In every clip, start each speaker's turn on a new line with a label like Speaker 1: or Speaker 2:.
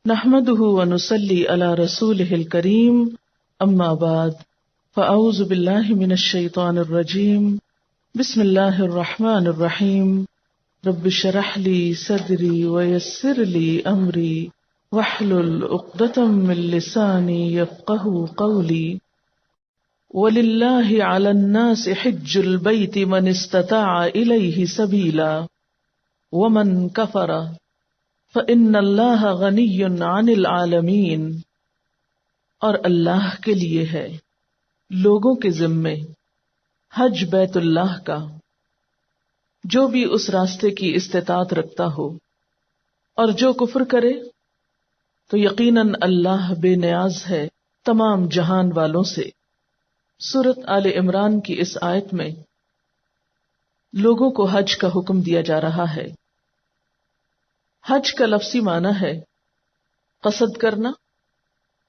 Speaker 1: نحمده ونصلي على رسوله الكريم اما بعد فاعوذ بالله من الشيطان الرجيم بسم الله الرحمن الرحيم رب اشرح لي صدري ويسر لي امري واحلل عقدة من لساني يفقهوا قولي ولله على الناس حج البيت من استطاع إليه سبيلا ومن كفر فإن الله غني عن العالمین، اور اللہ کے لیے ہے لوگوں کے ذمے حج بیت اللہ کا، جو بھی اس راستے کی استطاعت رکھتا ہو، اور جو کفر کرے تو یقیناً اللہ بے نیاز ہے تمام جہان والوں سے۔ سورۃ آل عمران کی اس آیت میں لوگوں کو حج کا حکم دیا جا رہا ہے۔ حج کا لفظی معنی ہے قصد کرنا،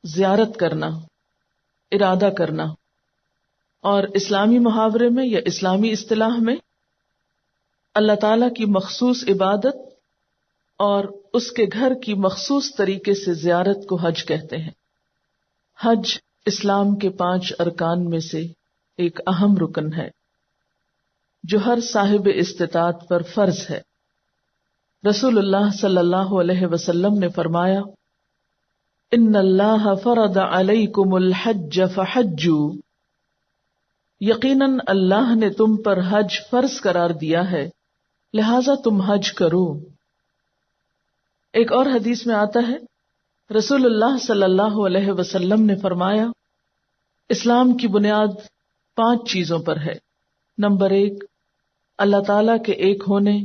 Speaker 1: زیارت کرنا، ارادہ کرنا، اور اسلامی محاورے میں یا اسلامی اصطلاح میں اللہ تعالی کی مخصوص عبادت اور اس کے گھر کی مخصوص طریقے سے زیارت کو حج کہتے ہیں۔ حج اسلام کے 5 ارکان میں سے ایک اہم رکن ہے جو ہر صاحب استطاعت پر فرض ہے۔ رسول اللہ صلی اللہ علیہ وسلم نے فرمایا، ان اللہ فرض علیکم الحج فحجوا، یقیناً اللہ نے تم پر حج فرض قرار دیا ہے لہذا تم حج کرو۔ ایک اور حدیث میں آتا ہے، رسول اللہ صلی اللہ علیہ وسلم نے فرمایا، اسلام کی بنیاد 5 چیزوں پر ہے۔ نمبر 1، اللہ تعالی کے ایک ہونے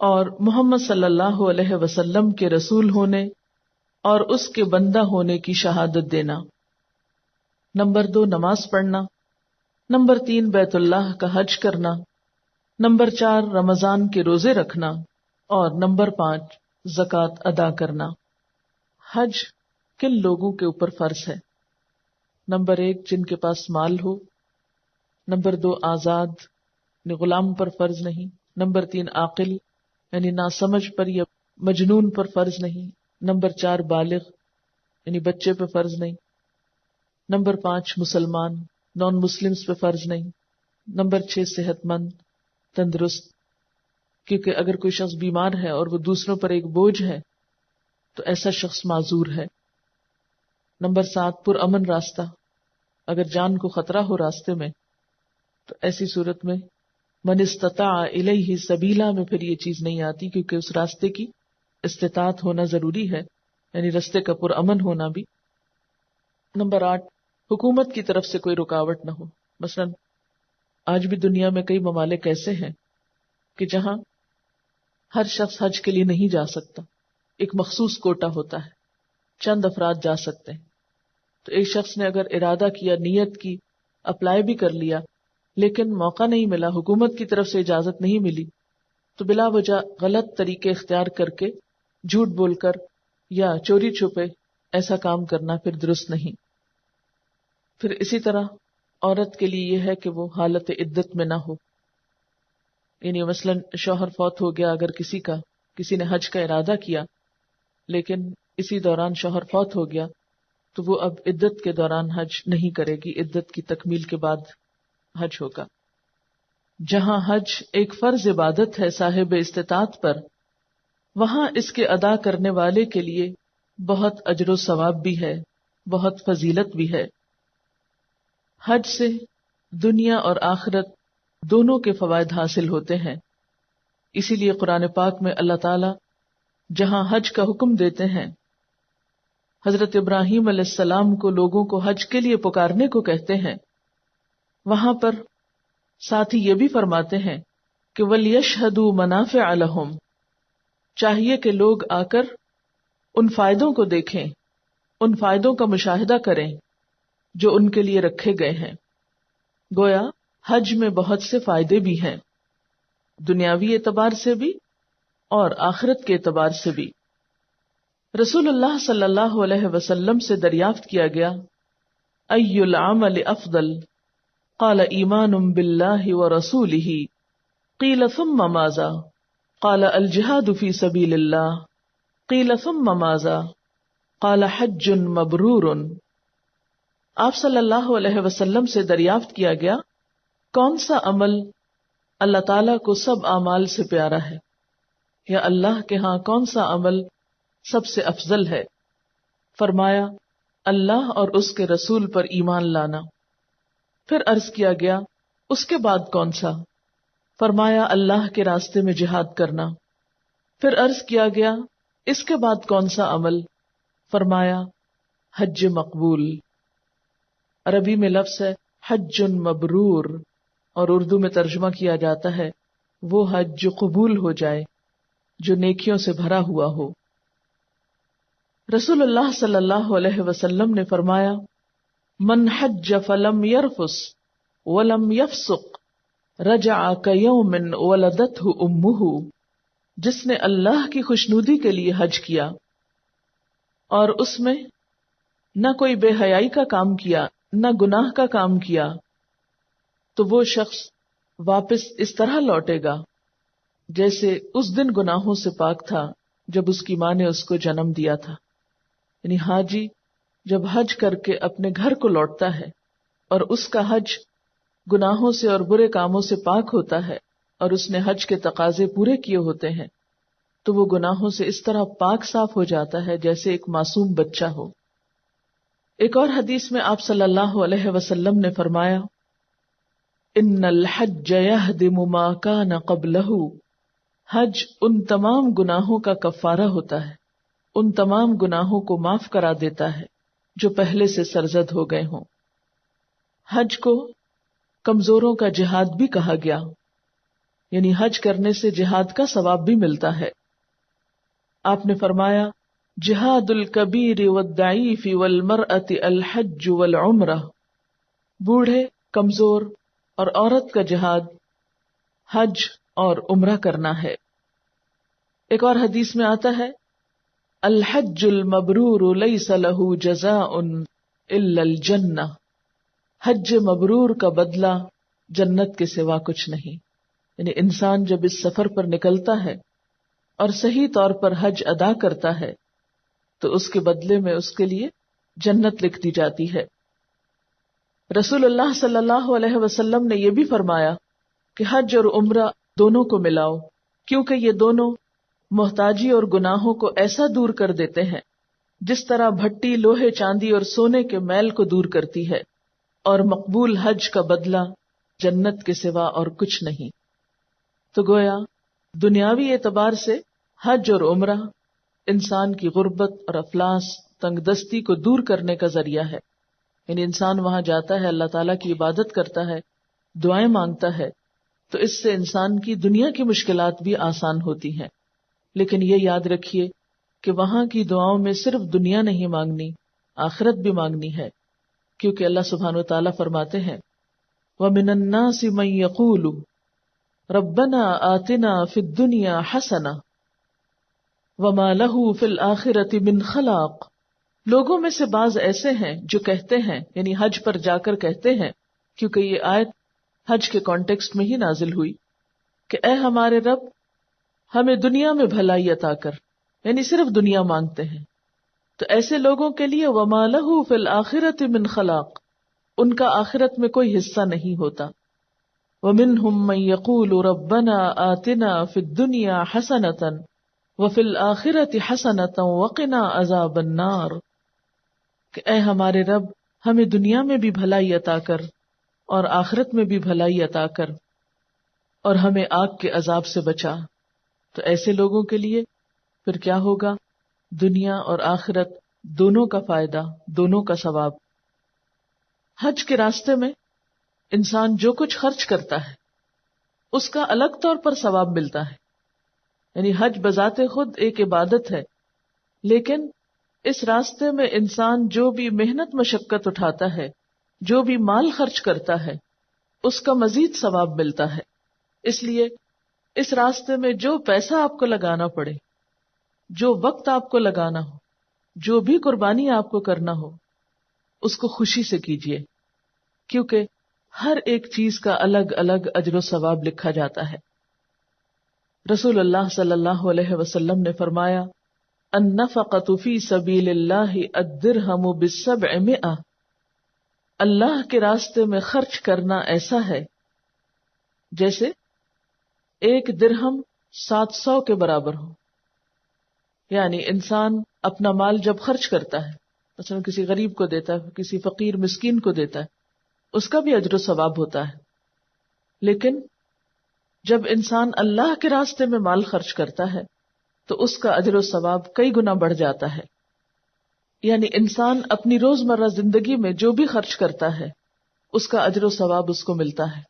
Speaker 1: اور محمد صلی اللہ علیہ وسلم کے رسول ہونے اور اس کے بندہ ہونے کی شہادت دینا۔ نمبر 2، نماز پڑھنا۔ نمبر 3، بیت اللہ کا حج کرنا۔ نمبر 4، رمضان کے روزے رکھنا، اور نمبر 5، زکوٰۃ ادا کرنا۔ حج کن لوگوں کے اوپر فرض ہے؟ نمبر 1، جن کے پاس مال ہو۔ نمبر 2، آزاد یعنی غلام پر فرض نہیں۔ نمبر 3، عاقل یعنی ناسمجھ پر یا مجنون پر فرض نہیں۔ نمبر 4، بالغ یعنی بچے پہ فرض نہیں۔ نمبر 5، مسلمان، نان مسلمز پہ فرض نہیں۔ نمبر 6، صحت مند، تندرست، کیونکہ اگر کوئی شخص بیمار ہے اور وہ دوسروں پر ایک بوجھ ہے تو ایسا شخص معذور ہے۔ نمبر 7، پرامن راستہ، اگر جان کو خطرہ ہو راستے میں تو ایسی صورت میں من استطاع الیہ سبیلا میں پھر یہ چیز نہیں آتی، کیونکہ اس راستے کی استطاعت ہونا ضروری ہے، یعنی راستے کا پرامن ہونا بھی۔ نمبر 8، حکومت کی طرف سے کوئی رکاوٹ نہ ہو۔ مثلا آج بھی دنیا میں کئی ممالک ایسے ہیں کہ جہاں ہر شخص حج کے لیے نہیں جا سکتا، ایک مخصوص کوٹا ہوتا ہے، چند افراد جا سکتے ہیں۔ تو ایک شخص نے اگر ارادہ کیا، نیت کی، اپلائی بھی کر لیا، لیکن موقع نہیں ملا، حکومت کی طرف سے اجازت نہیں ملی، تو بلا وجہ غلط طریقے اختیار کر کے جھوٹ بول کر یا چوری چھپے ایسا کام کرنا پھر درست نہیں۔ پھر اسی طرح عورت کے لیے یہ ہے کہ وہ حالت عدت میں نہ ہو، یعنی مثلا شوہر فوت ہو گیا، اگر کسی نے حج کا ارادہ کیا لیکن اسی دوران شوہر فوت ہو گیا تو وہ اب عدت کے دوران حج نہیں کرے گی، عدت کی تکمیل کے بعد حج ہوگا۔ جہاں حج ایک فرض عبادت ہے صاحب استطاعت پر، وہاں اس کے ادا کرنے والے کے لیے بہت اجر و ثواب بھی ہے، بہت فضیلت بھی ہے۔ حج سے دنیا اور آخرت دونوں کے فوائد حاصل ہوتے ہیں، اسی لیے قرآن پاک میں اللہ تعالی جہاں حج کا حکم دیتے ہیں، حضرت ابراہیم علیہ السلام کو لوگوں کو حج کے لیے پکارنے کو کہتے ہیں، وہاں پر ساتھ ہی یہ بھی فرماتے ہیں کہ وَلْيَشْهَدُوا مَنَافِعَ لَهُمْ، چاہیے کہ لوگ آ کر ان فائدوں کو دیکھیں، ان فائدوں کا مشاہدہ کریں جو ان کے لیے رکھے گئے ہیں۔ گویا حج میں بہت سے فائدے بھی ہیں، دنیاوی اعتبار سے بھی اور آخرت کے اعتبار سے بھی۔ رسول اللہ صلی اللہ علیہ وسلم سے دریافت کیا گیا، ای العمل افضل؟ قال ایمان باللہ ورسولہ، قیل ثم ماذا؟ قال الجہاد فی سبیل اللہ، قیل ثم ماذا؟ قال حج مبرور. آپ صلی اللہ علیہ وسلم سے دریافت کیا گیا کون سا عمل اللہ تعالیٰ کو سب اعمال سے پیارا ہے، یا اللہ کے ہاں کون سا عمل سب سے افضل ہے؟ فرمایا اللہ اور اس کے رسول پر ایمان لانا. پھر عرض کیا گیا اس کے بعد کون سا؟ فرمایا اللہ کے راستے میں جہاد کرنا. پھر عرض کیا گیا اس کے بعد کون سا عمل؟ فرمایا حج مقبول. عربی میں لفظ ہے حج مبرور، اور اردو میں ترجمہ کیا جاتا ہے وہ حج جو قبول ہو جائے، جو نیکیوں سے بھرا ہوا ہو. رسول اللہ صلی اللہ علیہ وسلم نے فرمایا من حج فلم يرفث ولم يفسق رجع كيوم ولدته امه. جس نے اللہ کی خوشنودی کے لیے حج کیا اور اس میں نہ کوئی بے حیائی کا کام کیا نہ گناہ کا کام کیا، تو وہ شخص واپس اس طرح لوٹے گا جیسے اس دن گناہوں سے پاک تھا جب اس کی ماں نے اس کو جنم دیا تھا. یعنی حاجی جب حج کر کے اپنے گھر کو لوٹتا ہے اور اس کا حج گناہوں سے اور برے کاموں سے پاک ہوتا ہے اور اس نے حج کے تقاضے پورے کیے ہوتے ہیں، تو وہ گناہوں سے اس طرح پاک صاف ہو جاتا ہے جیسے ایک معصوم بچہ ہو. ایک اور حدیث میں آپ صلی اللہ علیہ وسلم نے فرمایا ان الحج یہدم ما کان قبلہ. حج ان تمام گناہوں کا کفارہ ہوتا ہے، ان تمام گناہوں کو معاف کرا دیتا ہے جو پہلے سے سرزد ہو گئے ہوں. حج کو کمزوروں کا جہاد بھی کہا گیا، یعنی حج کرنے سے جہاد کا ثواب بھی ملتا ہے. آپ نے فرمایا جہاد الکبیر والضعیف والمرأة الحج والعمرہ. بوڑھے، کمزور اور عورت کا جہاد حج اور عمرہ کرنا ہے. ایک اور حدیث میں آتا ہے الحج المبرور لیس لہ جزاء الا الجنہ. حج مبرور کا بدلہ جنت کے سوا کچھ نہیں. یعنی انسان جب اس سفر پر نکلتا ہے اور صحیح طور پر حج ادا کرتا ہے تو اس کے بدلے میں اس کے لیے جنت لکھ دی جاتی ہے. رسول اللہ صلی اللہ علیہ وسلم نے یہ بھی فرمایا کہ حج اور عمرہ دونوں کو ملاؤ، کیونکہ یہ دونوں محتاجی اور گناہوں کو ایسا دور کر دیتے ہیں جس طرح بھٹی لوہے، چاندی اور سونے کے میل کو دور کرتی ہے، اور مقبول حج کا بدلہ جنت کے سوا اور کچھ نہیں. تو گویا دنیاوی اعتبار سے حج اور عمرہ انسان کی غربت اور افلاس، تنگ دستی کو دور کرنے کا ذریعہ ہے. یعنی انسان وہاں جاتا ہے، اللہ تعالیٰ کی عبادت کرتا ہے، دعائیں مانگتا ہے، تو اس سے انسان کی دنیا کی مشکلات بھی آسان ہوتی ہیں. لیکن یہ یاد رکھیے کہ وہاں کی دعاؤں میں صرف دنیا نہیں مانگنی، آخرت بھی مانگنی ہے، کیونکہ اللہ سبحانہ وتعالیٰ فرماتے ہیں وَمِنَ النَّاسِ مَن يَقُولُ رَبَّنَا آتِنَا فِي الدُّنْيَا حَسَنَةً وَمَا لَهُ فِي الْآخِرَةِ مِنْ خَلَاقٍ. لوگوں میں سے بعض ایسے ہیں جو کہتے ہیں، یعنی حج پر جا کر کہتے ہیں، کیونکہ یہ آیت حج کے کانٹیکسٹ میں ہی نازل ہوئی کہ اے ہمارے رب ہمیں دنیا میں بھلائی عطا کر، یعنی صرف دنیا مانگتے ہیں. تو ایسے لوگوں کے لیے وَمَا لَهُ فِي الْآخِرَةِ مِنْ خَلَاقٍ، ان کا آخرت میں کوئی حصہ نہیں ہوتا. وَمِنْهُمْ مَنْ يَقُولُ رَبَّنَا آتِنَا فِي الدُّنْيَا حَسَنَةً وَفِي الْآخِرَةِ حَسَنَةً وَقِنَا عَذَابَ النَّارِ. کہ اے ہمارے رب ہمیں دنیا میں بھی بھلائی عطا کر اور آخرت میں بھی بھلائی عطا کر اور ہمیں آگ کے عذاب سے بچا. تو ایسے لوگوں کے لیے پھر کیا ہوگا؟ دنیا اور آخرت دونوں کا فائدہ، دونوں کا ثواب. حج کے راستے میں انسان جو کچھ خرچ کرتا ہے اس کا الگ طور پر ثواب ملتا ہے. یعنی حج بذات خود ایک عبادت ہے، لیکن اس راستے میں انسان جو بھی محنت مشقت اٹھاتا ہے، جو بھی مال خرچ کرتا ہے، اس کا مزید ثواب ملتا ہے. اس لیے اس راستے میں جو پیسہ آپ کو لگانا پڑے، جو وقت آپ کو لگانا ہو، جو بھی قربانی آپ کو کرنا ہو، اس کو خوشی سے کیجیے، کیونکہ ہر ایک چیز کا الگ الگ اجر و ثواب لکھا جاتا ہے. رسول اللہ صلی اللہ علیہ وسلم نے فرمایا النفقۃ فی سبیل اللہ الدرہم ب700، اللہ کے راستے میں خرچ کرنا ایسا ہے جیسے ایک درہم 700 کے برابر ہو. یعنی انسان اپنا مال جب خرچ کرتا ہے، مثلا کسی غریب کو دیتا ہے، کسی فقیر مسکین کو دیتا ہے، اس کا بھی اجر و ثواب ہوتا ہے. لیکن جب انسان اللہ کے راستے میں مال خرچ کرتا ہے تو اس کا اجر و ثواب کئی گنا بڑھ جاتا ہے. یعنی انسان اپنی روزمرہ زندگی میں جو بھی خرچ کرتا ہے اس کا اجر و ثواب اس کو ملتا ہے.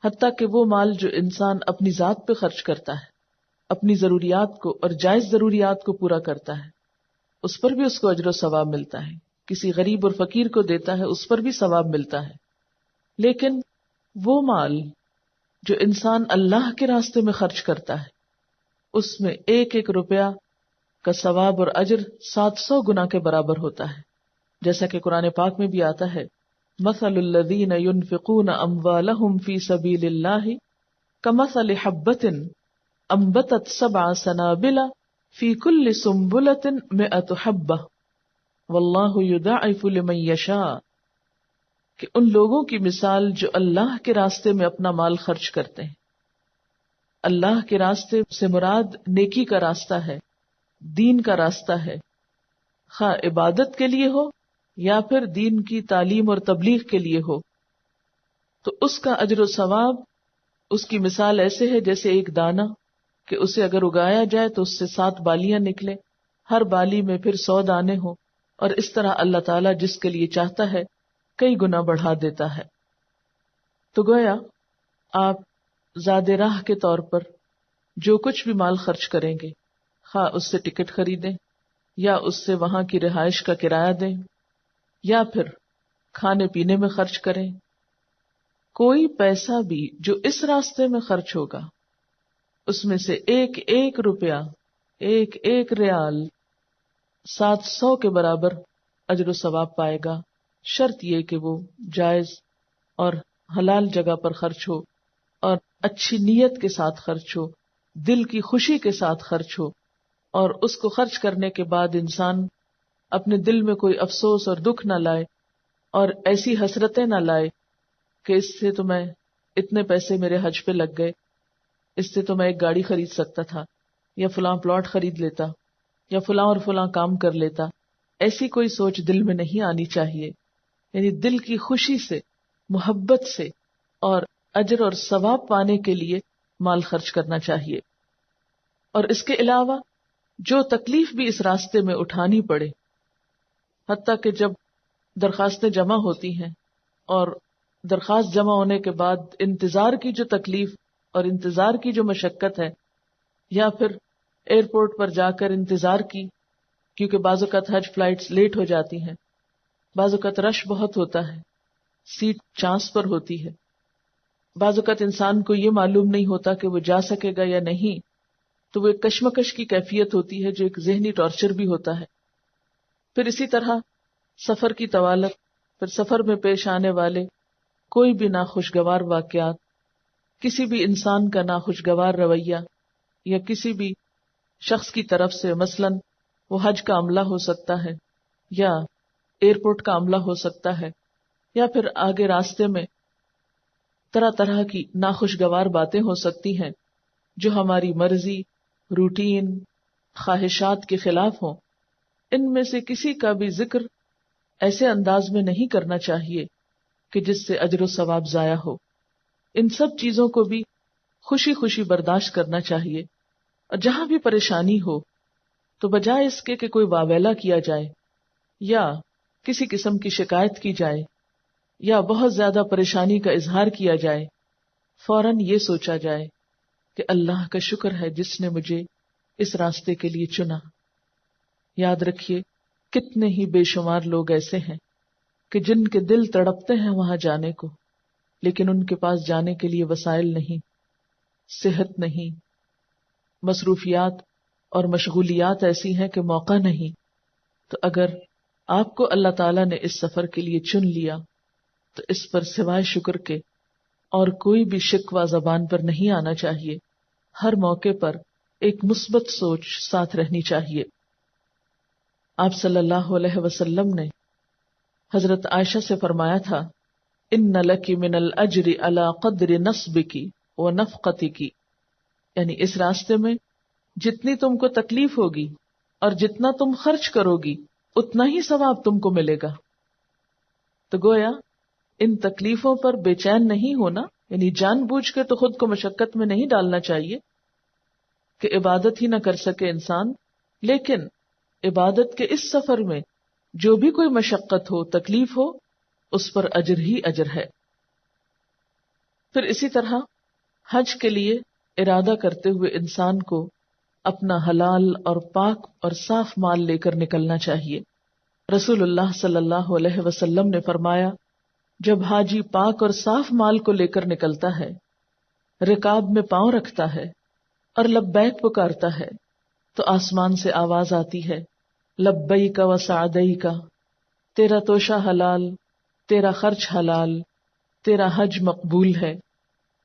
Speaker 1: حتیٰ کہ وہ مال جو انسان اپنی ذات پہ خرچ کرتا ہے، اپنی ضروریات کو اور جائز ضروریات کو پورا کرتا ہے، اس پر بھی اس کو اجر و ثواب ملتا ہے. کسی غریب اور فقیر کو دیتا ہے، اس پر بھی ثواب ملتا ہے. لیکن وہ مال جو انسان اللہ کے راستے میں خرچ کرتا ہے، اس میں ایک ایک روپیہ کا ثواب اور اجر 700 گنا کے برابر ہوتا ہے. جیسا کہ قرآن پاک میں بھی آتا ہے، مثل الذین ينفقون اموالهم فی سبیل اللہ کمثل حبۃ انبتت 7 سنابل فی کل سنبلۃ 100 حبۃ واللہ یضاعف لمن یشاء، کہ ان لوگوں کی مثال جو اللہ کے راستے میں اپنا مال خرچ کرتے ہیں. اللہ کے راستے سے مراد نیکی کا راستہ ہے، دین کا راستہ ہے، خواہ عبادت کے لیے ہو یا پھر دین کی تعلیم اور تبلیغ کے لیے ہو. تو اس کا اجر و ثواب، اس کی مثال ایسے ہے جیسے ایک دانہ کہ اسے اگر اگایا جائے تو اس سے 7 بالیاں نکلے، ہر بالی میں پھر 100 دانے ہوں، اور اس طرح اللہ تعالیٰ جس کے لیے چاہتا ہے کئی گنا بڑھا دیتا ہے. تو گویا آپ زاد راہ کے طور پر جو کچھ بھی مال خرچ کریں گے، خواہ اس سے ٹکٹ خریدیں یا اس سے وہاں کی رہائش کا کرایہ دیں یا پھر کھانے پینے میں خرچ کریں، کوئی پیسہ بھی جو اس راستے میں خرچ ہوگا اس میں سے ایک ایک روپیہ، ایک ایک ریال 700 کے برابر اجر و ثواب پائے گا، شرط یہ کہ وہ جائز اور حلال جگہ پر خرچ ہو اور اچھی نیت کے ساتھ خرچ ہو، دل کی خوشی کے ساتھ خرچ ہو، اور اس کو خرچ کرنے کے بعد انسان اپنے دل میں کوئی افسوس اور دکھ نہ لائے اور ایسی حسرتیں نہ لائے کہ اس سے تو میں اتنے پیسے میرے حج پہ لگ گئے، اس سے تو میں ایک گاڑی خرید سکتا تھا یا فلاں پلاٹ خرید لیتا یا فلاں اور فلاں کام کر لیتا. ایسی کوئی سوچ دل میں نہیں آنی چاہیے. یعنی دل کی خوشی سے، محبت سے اور اجر اور ثواب پانے کے لیے مال خرچ کرنا چاہیے. اور اس کے علاوہ جو تکلیف بھی اس راستے میں اٹھانی پڑے، حتیٰ کہ جب درخواستیں جمع ہوتی ہیں اور درخواست جمع ہونے کے بعد انتظار کی جو تکلیف اور انتظار کی جو مشقت ہے، یا پھر ایئرپورٹ پر جا کر انتظار کی، کیونکہ بعض اوقات حج فلائٹس لیٹ ہو جاتی ہیں، بعض اوقات رش بہت ہوتا ہے، سیٹ چانس پر ہوتی ہے، بعض اوقات انسان کو یہ معلوم نہیں ہوتا کہ وہ جا سکے گا یا نہیں، تو وہ ایک کشمکش کی کیفیت ہوتی ہے جو ایک ذہنی ٹارچر بھی ہوتا ہے. پھر اسی طرح سفر کی طوالت، پھر سفر میں پیش آنے والے کوئی بھی ناخوشگوار واقعات، کسی بھی انسان کا ناخوشگوار رویہ یا کسی بھی شخص کی طرف سے، مثلا وہ حج کا عملہ ہو سکتا ہے یا ایئرپورٹ کا عملہ ہو سکتا ہے، یا پھر آگے راستے میں طرح طرح کی ناخوشگوار باتیں ہو سکتی ہیں جو ہماری مرضی، روٹین، خواہشات کے خلاف ہوں. ان میں سے کسی کا بھی ذکر ایسے انداز میں نہیں کرنا چاہیے کہ جس سے اجر و ثواب ضائع ہو. ان سب چیزوں کو بھی خوشی خوشی برداشت کرنا چاہیے. اور جہاں بھی پریشانی ہو تو بجائے اس کے کہ کوئی واویلا کیا جائے یا کسی قسم کی شکایت کی جائے یا بہت زیادہ پریشانی کا اظہار کیا جائے، فوراً یہ سوچا جائے کہ اللہ کا شکر ہے جس نے مجھے اس راستے کے لیے چنا. یاد رکھیے کتنے ہی بے شمار لوگ ایسے ہیں کہ جن کے دل تڑپتے ہیں وہاں جانے کو، لیکن ان کے پاس جانے کے لیے وسائل نہیں، صحت نہیں، مصروفیات اور مشغولیات ایسی ہیں کہ موقع نہیں. تو اگر آپ کو اللہ تعالیٰ نے اس سفر کے لیے چن لیا تو اس پر سوائے شکر کے اور کوئی بھی شکوہ زبان پر نہیں آنا چاہیے. ہر موقع پر ایک مثبت سوچ ساتھ رہنی چاہیے۔ آپ صلی اللہ علیہ وسلم نے حضرت عائشہ سے فرمایا تھا، ان لکی من الاجر علی قدر نصبکی و نفقتکی، یعنی اس راستے میں جتنی تم کو تکلیف ہوگی اور جتنا تم خرچ کرو گی اتنا ہی ثواب تم کو ملے گا۔ تو گویا ان تکلیفوں پر بے چین نہیں ہونا، یعنی جان بوجھ کے تو خود کو مشقت میں نہیں ڈالنا چاہیے کہ عبادت ہی نہ کر سکے انسان، لیکن عبادت کے اس سفر میں جو بھی کوئی مشقت ہو، تکلیف ہو، اس پر اجر ہی اجر ہے۔ پھر اسی طرح حج کے لیے ارادہ کرتے ہوئے انسان کو اپنا حلال اور پاک اور صاف مال لے کر نکلنا چاہیے۔ رسول اللہ صلی اللہ علیہ وسلم نے فرمایا، جب حاجی پاک اور صاف مال کو لے کر نکلتا ہے، رکاب میں پاؤں رکھتا ہے اور لبیک پکارتا ہے تو آسمان سے آواز آتی ہے، لبیک و سعدیک، تیرا توشہ حلال، تیرا خرچ حلال، تیرا حج مقبول ہے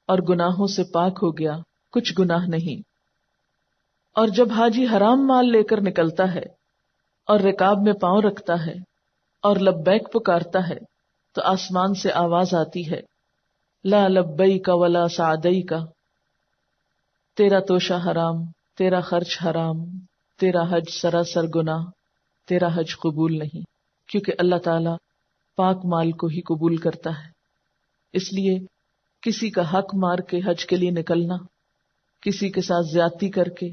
Speaker 1: اور گناہوں سے پاک ہو گیا، کچھ گناہ نہیں۔ اور جب حاجی حرام مال لے کر نکلتا ہے اور رکاب میں پاؤں رکھتا ہے اور لبیک پکارتا ہے تو آسمان سے آواز آتی ہے، لا لبیک ولا سعدیک، تیرا توشہ حرام، تیرا خرچ حرام، تیرا حج سراسر گناہ، تیرا حج قبول نہیں، کیونکہ اللہ تعالی پاک مال کو ہی قبول کرتا ہے۔ اس لیے کسی کا حق مار کے حج کے لیے نکلنا، کسی کے ساتھ زیادتی کر کے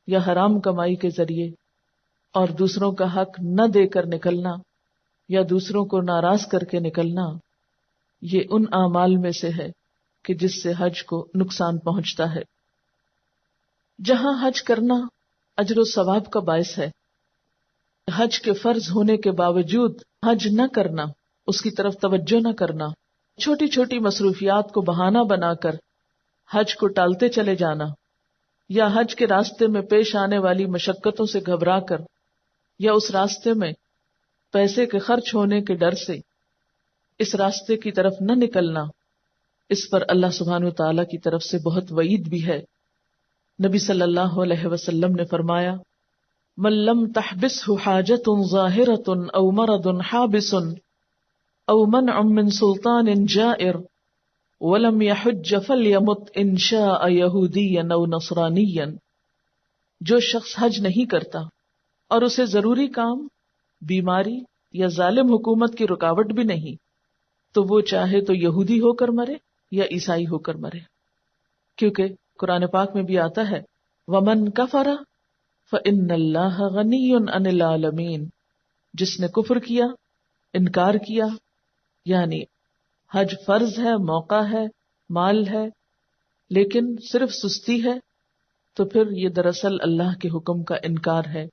Speaker 1: یا حرام کمائی کے ذریعے اور دوسروں کا حق نہ دے کر نکلنا یا دوسروں کو ناراض کر کے نکلنا، یہ ان اعمال میں سے ہے کہ جس سے حج کو نقصان پہنچتا ہے۔ جہاں حج کرنا اجر و ثواب کا باعث ہے، حج کے فرض ہونے کے باوجود حج نہ کرنا، اس کی طرف توجہ نہ کرنا، چھوٹی چھوٹی مصروفیات کو بہانہ بنا کر حج کو ٹالتے چلے جانا، یا حج کے راستے میں پیش آنے والی مشقتوں سے گھبرا کر یا اس راستے میں پیسے کے خرچ ہونے کے ڈر سے اس راستے کی طرف نہ نکلنا، اس پر اللہ سبحانہ وتعالی کی طرف سے بہت وعید بھی ہے۔ نبی صلی اللہ علیہ وسلم نے فرمایا، من لم تحبسه حاجة ظاهرة او مرض حابس او منع من سلطان جائر ولم يحج فليمت ان شاء يهوديا او نصرانيا، جو شخص حج نہیں کرتا اور اسے ضروری کام، بیماری یا ظالم حکومت کی رکاوٹ بھی نہیں، تو وہ چاہے تو یہودی ہو کر مرے یا عیسائی ہو کر مرے، کیونکہ قرآن پاک میں بھی آتا ہے، ومن کفر فإن اللہ غنی عن العالمین، جس نے کفر کیا، انکار کیا، یعنی حج فرض ہے، موقع ہے، مال ہے، لیکن صرف سستی ہے، تو پھر یہ دراصل اللہ کے حکم کا انکار ہے۔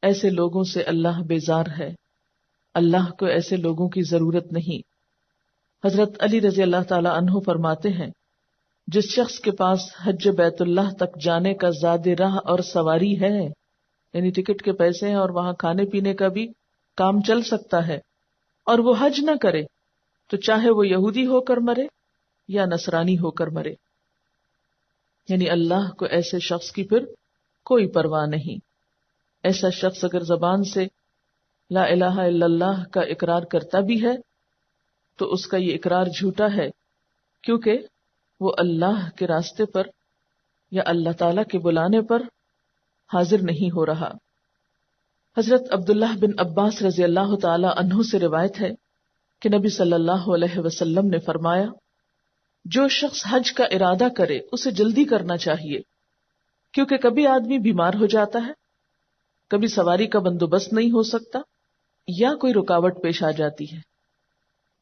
Speaker 1: ایسے لوگوں سے اللہ بیزار ہے، اللہ کو ایسے لوگوں کی ضرورت نہیں۔ حضرت علی رضی اللہ تعالی عنہ فرماتے ہیں، جس شخص کے پاس حج بیت اللہ تک جانے کا زاد راہ اور سواری ہے، یعنی ٹکٹ کے پیسے ہیں اور وہاں کھانے پینے کا بھی کام چل سکتا ہے، اور وہ حج نہ کرے، تو چاہے وہ یہودی ہو کر مرے یا نصرانی ہو کر مرے، یعنی اللہ کو ایسے شخص کی پھر کوئی پرواہ نہیں۔ ایسا شخص اگر زبان سے لا الہ الا اللہ کا اقرار کرتا بھی ہے تو اس کا یہ اقرار جھوٹا ہے، کیونکہ وہ اللہ کے راستے پر یا اللہ تعالی کے بلانے پر حاضر نہیں ہو رہا۔ حضرت عبداللہ بن عباس رضی اللہ تعالی عنہ سے روایت ہے کہ نبی صلی اللہ علیہ وسلم نے فرمایا، جو شخص حج کا ارادہ کرے اسے جلدی کرنا چاہیے، کیونکہ کبھی آدمی بیمار ہو جاتا ہے، کبھی سواری کا بندوبست نہیں ہو سکتا، یا کوئی رکاوٹ پیش آ جاتی ہے۔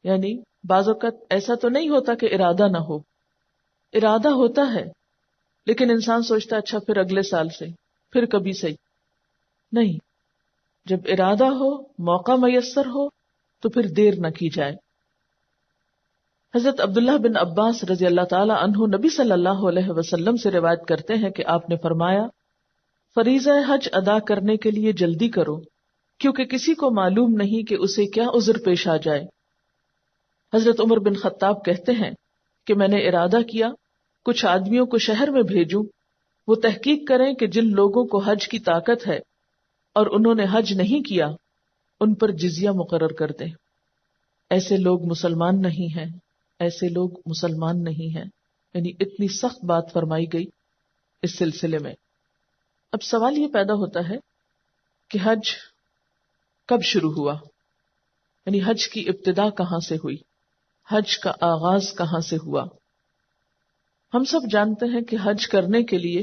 Speaker 1: یعنی بعض اوقات ایسا تو نہیں ہوتا کہ ارادہ نہ ہو، ارادہ ہوتا ہے، لیکن انسان سوچتا ہے اچھا پھر اگلے سال سے، پھر کبھی صحیح نہیں۔ جب ارادہ ہو، موقع میسر ہو، تو پھر دیر نہ کی جائے۔ حضرت عبداللہ بن عباس رضی اللہ تعالی عنہ نبی صلی اللہ علیہ وسلم سے روایت کرتے ہیں کہ آپ نے فرمایا، فریضہ حج ادا کرنے کے لیے جلدی کرو، کیونکہ کسی کو معلوم نہیں کہ اسے کیا عذر پیش آ جائے۔ حضرت عمر بن خطاب کہتے ہیں کہ میں نے ارادہ کیا کچھ آدمیوں کو شہر میں بھیجوں، وہ تحقیق کریں کہ جن لوگوں کو حج کی طاقت ہے اور انہوں نے حج نہیں کیا ان پر جزیہ مقرر کر دیں۔ ایسے لوگ مسلمان نہیں ہیں، ایسے لوگ مسلمان نہیں ہیں، یعنی اتنی سخت بات فرمائی گئی اس سلسلے میں۔ اب سوال یہ پیدا ہوتا ہے کہ حج کب شروع ہوا، یعنی حج کی ابتدا کہاں سے ہوئی، حج کا آغاز کہاں سے ہوا؟ ہم سب جانتے ہیں کہ حج کرنے کے لیے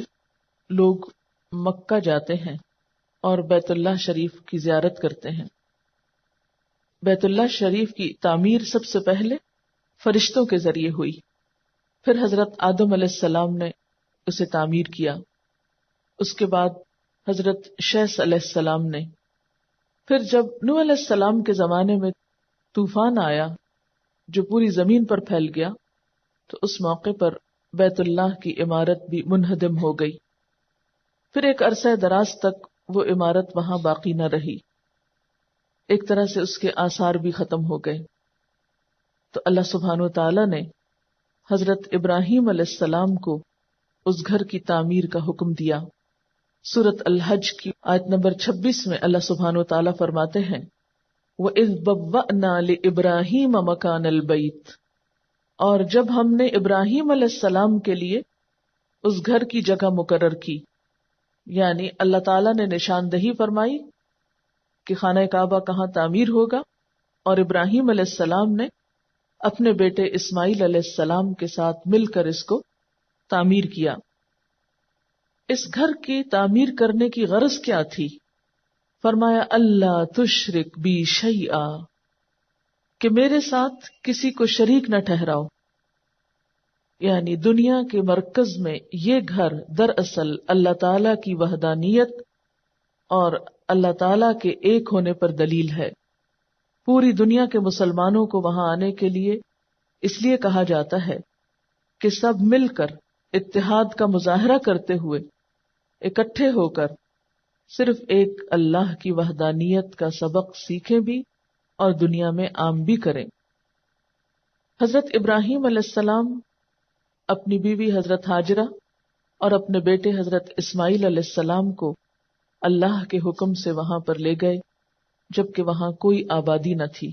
Speaker 1: لوگ مکہ جاتے ہیں اور بیت اللہ شریف کی زیارت کرتے ہیں۔ بیت اللہ شریف کی تعمیر سب سے پہلے فرشتوں کے ذریعے ہوئی، پھر حضرت آدم علیہ السلام نے اسے تعمیر کیا، اس کے بعد حضرت شیث علیہ السلام نے، پھر جب نوح علیہ السلام کے زمانے میں طوفان آیا جو پوری زمین پر پھیل گیا تو اس موقع پر بیت اللہ کی عمارت بھی منہدم ہو گئی، پھر ایک عرصہ دراز تک وہ عمارت وہاں باقی نہ رہی، ایک طرح سے اس کے آثار بھی ختم ہو گئے۔ تو اللہ سبحانہ و تعالی نے حضرت ابراہیم علیہ السلام کو اس گھر کی تعمیر کا حکم دیا۔ سورۃ الحج کی آیت نمبر 26 میں اللہ سبحانہ و تعالی فرماتے ہیں وَإِذْ بَوَّأْنَا لِإِبْرَاهِيمَ مَكَانَ الْبَيْتِ، اور جب ہم نے ابراہیم علیہ السلام کے لیے اس گھر کی جگہ مقرر کی، یعنی اللہ تعالیٰ نے نشاندہی فرمائی کہ خانہ کعبہ کہاں تعمیر ہوگا، اور ابراہیم علیہ السلام نے اپنے بیٹے اسماعیل علیہ السلام کے ساتھ مل کر اس کو تعمیر کیا۔ اس گھر کی تعمیر کرنے کی غرض کیا تھی؟ فرمایا اللہ تشرک بی شیئا، کہ میرے ساتھ کسی کو شریک نہ ٹھہراؤ، یعنی دنیا کے مرکز میں یہ گھر دراصل اللہ تعالی کی وحدانیت اور اللہ تعالی کے ایک ہونے پر دلیل ہے۔ پوری دنیا کے مسلمانوں کو وہاں آنے کے لیے اس لیے کہا جاتا ہے کہ سب مل کر اتحاد کا مظاہرہ کرتے ہوئے اکٹھے ہو کر صرف ایک اللہ کی وحدانیت کا سبق سیکھیں بھی اور دنیا میں عام بھی کریں۔ حضرت ابراہیم علیہ السلام اپنی بیوی حضرت ہاجرہ اور اپنے بیٹے حضرت اسماعیل علیہ السلام کو اللہ کے حکم سے وہاں پر لے گئے، جبکہ وہاں کوئی آبادی نہ تھی،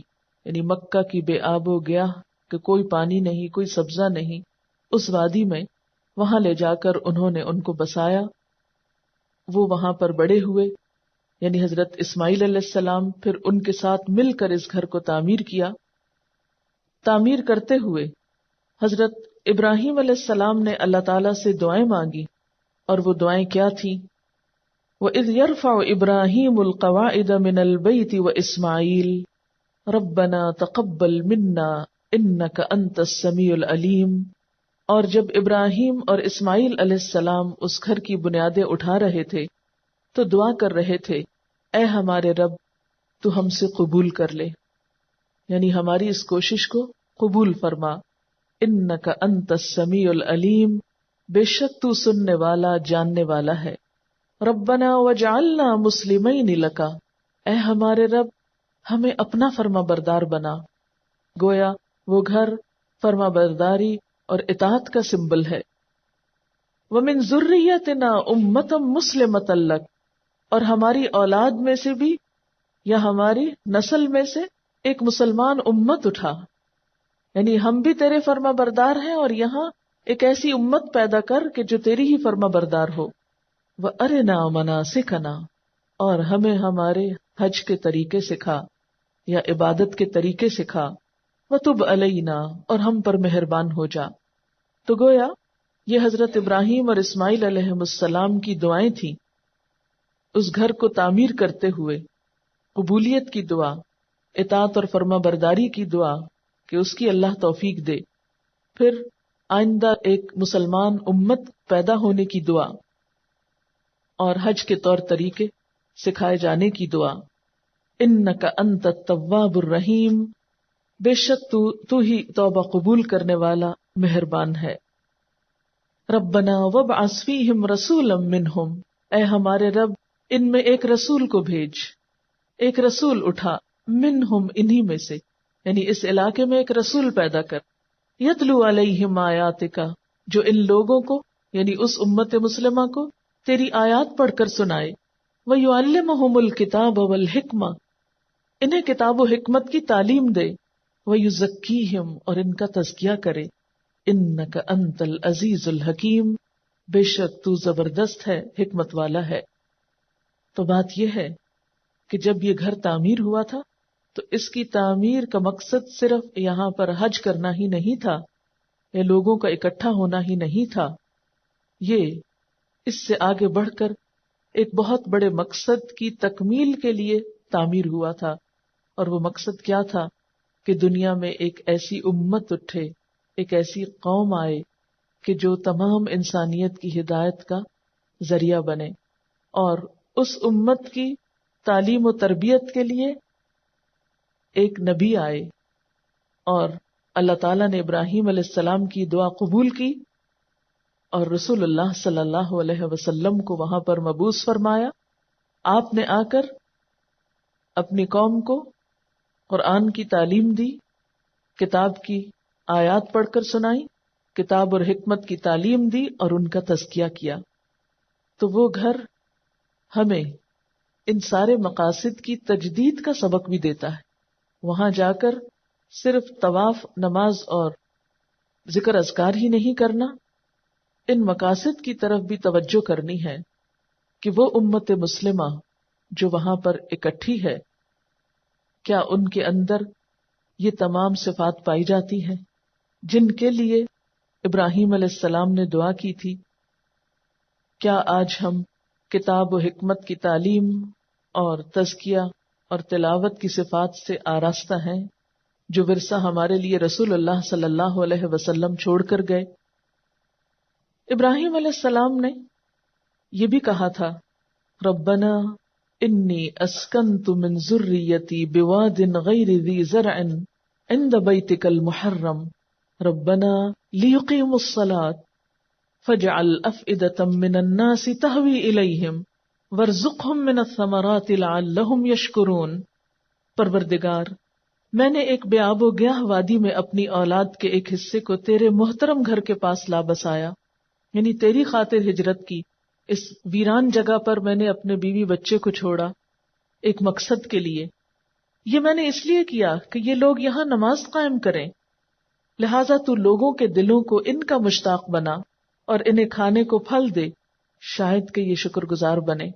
Speaker 1: یعنی مکہ کی بے آب و گیا کہ کوئی پانی نہیں، کوئی سبزہ نہیں، اس وادی میں وہاں لے جا کر انہوں نے ان کو بسایا۔ وہ وہاں پر بڑے ہوئے، یعنی حضرت اسماعیل علیہ السلام، پھر ان کے ساتھ مل کر اس گھر کو تعمیر کیا۔ تعمیر کرتے ہوئے حضرت ابراہیم علیہ السلام نے اللہ تعالیٰ سے دعائیں مانگی، اور وہ دعائیں کیا تھیں؟ وَإِذْ يَرْفَعُ إِبْرَاهِيمُ الْقَوَاعِدَ مِنَ الْبَيْتِ وَإِسْمَاعِيلُ رَبَّنَا تَقَبَّلْ مِنَّا إِنَّكَ أَنْتَ السَّمِيعُ الْعَلِيمُ، اور جب ابراہیم اور اسماعیل علیہ السلام اس گھر کی بنیادیں اٹھا رہے تھے تو دعا کر رہے تھے، اے ہمارے رب تو ہم سے قبول کر لے، یعنی ہماری اس کوشش کو قبول فرما۔ انک انت السمیع العلیم، بے شک تو سننے والا جاننے والا ہے۔ ربنا وجعلنا مسلمین لک، اے ہمارے رب ہمیں اپنا فرما بردار بنا۔ گویا وہ گھر فرما برداری اور اطاعت کا سمبل ہے۔ ومن ذریتنا امۃ مسلمۃ لک، اور ہماری اولاد میں سے بھی یا ہماری نسل میں سے ایک مسلمان امت اٹھا، یعنی ہم بھی تیرے فرما بردار ہیں، اور یہاں ایک ایسی امت پیدا کر کہ جو تیری ہی فرما بردار ہو۔ وَأَرِنَا مَنَاسِكَنَا، اور ہمیں ہمارے حج کے طریقے سکھا یا عبادت کے طریقے سکھا۔ وَتُبْ عَلَيْنَا، اور ہم پر مہربان ہو جا۔ تو گویا یہ حضرت ابراہیم اور اسماعیل علیہ السلام کی دعائیں تھیں، اس گھر کو تعمیر کرتے ہوئے قبولیت کی دعا، اطاعت اور فرما برداری کی دعا کہ اس کی اللہ توفیق دے، پھر آئندہ ایک مسلمان امت پیدا ہونے کی دعا، اور حج کے طور طریقے سکھائے جانے کی دعا۔ انک انت التواب الرحیم، بے شک تو ہی توبہ قبول کرنے والا مہربان ہے۔ ربنا وابعث فیہم رسولا منہم، اے ہمارے رب ان میں ایک رسول کو بھیج، ایک رسول اٹھا، منہم انہی میں سے، یعنی اس علاقے میں ایک رسول پیدا کر، یتلو علیہم آیاتک، جو ان لوگوں کو یعنی اس امت مسلمہ کو تیری آیات پڑھ کر سنائے، وَيُعَلِّمُهُمُ الْكِتَابَ وَالْحِكْمَةَ، انہیں کتاب و حکمت کی تعلیم دے، وَيُزَكِّيهِمْ، اور ان کا تزکیہ کرے، إِنَّكَ أَنْتَ الْعَزِيزُ الْحَكِيمُ، بے شک تو زبردست ہے، حکمت والا ہے۔ تو بات یہ ہے کہ جب یہ گھر تعمیر ہوا تھا تو اس کی تعمیر کا مقصد صرف یہاں پر حج کرنا ہی نہیں تھا یا لوگوں کا اکٹھا ہونا ہی نہیں تھا، یہ اس سے آگے بڑھ کر ایک بہت بڑے مقصد کی تکمیل کے لیے تعمیر ہوا تھا، اور وہ مقصد کیا تھا کہ دنیا میں ایک ایسی امت اٹھے، ایک ایسی قوم آئے کہ جو تمام انسانیت کی ہدایت کا ذریعہ بنے، اور اس امت کی تعلیم و تربیت کے لیے ایک نبی آئے، اور اللہ تعالیٰ نے ابراہیم علیہ السلام کی دعا قبول کی اور رسول اللہ صلی اللہ علیہ وسلم کو وہاں پر مبعوث فرمایا۔ آپ نے آ کر اپنی قوم کو قرآن کی تعلیم دی، کتاب کی آیات پڑھ کر سنائی، کتاب اور حکمت کی تعلیم دی اور ان کا تزکیہ کیا۔ تو وہ گھر ہمیں ان سارے مقاصد کی تجدید کا سبق بھی دیتا ہے۔ وہاں جا کر صرف طواف، نماز اور ذکر اذکار ہی نہیں کرنا، ان مقاصد کی طرف بھی توجہ کرنی ہے کہ وہ امت مسلمہ جو وہاں پر اکٹھی ہے، کیا ان کے اندر یہ تمام صفات پائی جاتی ہیں جن کے لیے ابراہیم علیہ السلام نے دعا کی تھی؟ کیا آج ہم کتاب و حکمت کی تعلیم اور تزکیہ اور تلاوت کی صفات سے آراستہ ہیں جو ورثہ ہمارے لیے رسول اللہ صلی اللہ علیہ وسلم چھوڑ کر گئے؟ ابراہیم علیہ السلام نے یہ بھی کہا تھا، ربنا انی اسکنت من ذریتی بواد غیر ذی زرع عند بیتک المحرم ربنا لیقیموا الصلاة فاجعل افئدة من الناس تہوی الیہم وارزقہم من الثمرات لعلہم یشکرون۔ پروردگار، میں نے ایک بے آب و گیاہ وادی میں اپنی اولاد کے ایک حصے کو تیرے محترم گھر کے پاس لا بسایا، یعنی تیری خاطر ہجرت کی۔ اس ویران جگہ پر میں نے اپنے بیوی بچے کو چھوڑا ایک مقصد کے لیے۔ یہ میں نے اس لیے کیا کہ یہ لوگ یہاں نماز قائم کریں، لہٰذا تو لوگوں کے دلوں کو ان کا مشتاق بنا اور انہیں کھانے کو پھل دے، شاید کہ یہ شکر گزار بنے۔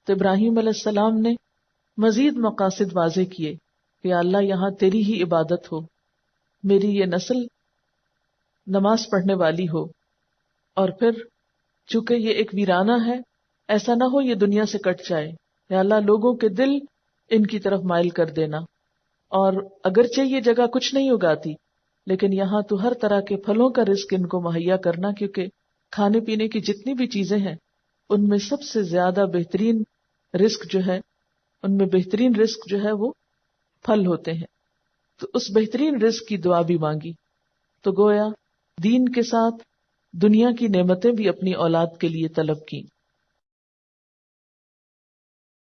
Speaker 1: تو ابراہیم علیہ السلام نے مزید مقاصد واضح کیے کہ یا اللہ یہاں تیری ہی عبادت ہو، میری یہ نسل نماز پڑھنے والی ہو، اور پھر چونکہ یہ ایک ویرانہ ہے، ایسا نہ ہو یہ دنیا سے کٹ جائے، یا اللہ لوگوں کے دل ان کی طرف مائل کر دینا۔ اور اگرچہ یہ جگہ کچھ نہیں اگاتی لیکن یہاں تو ہر طرح کے پھلوں کا رزق ان کو مہیا کرنا، کیونکہ کھانے پینے کی جتنی بھی چیزیں ہیں ان میں سب سے زیادہ بہترین رزق جو ہے، ان میں بہترین رزق جو ہے وہ پھل ہوتے ہیں۔ تو اس بہترین رزق کی دعا بھی مانگی۔ تو گویا دین کے ساتھ دنیا کی نعمتیں بھی اپنی اولاد کے لیے طلب کی۔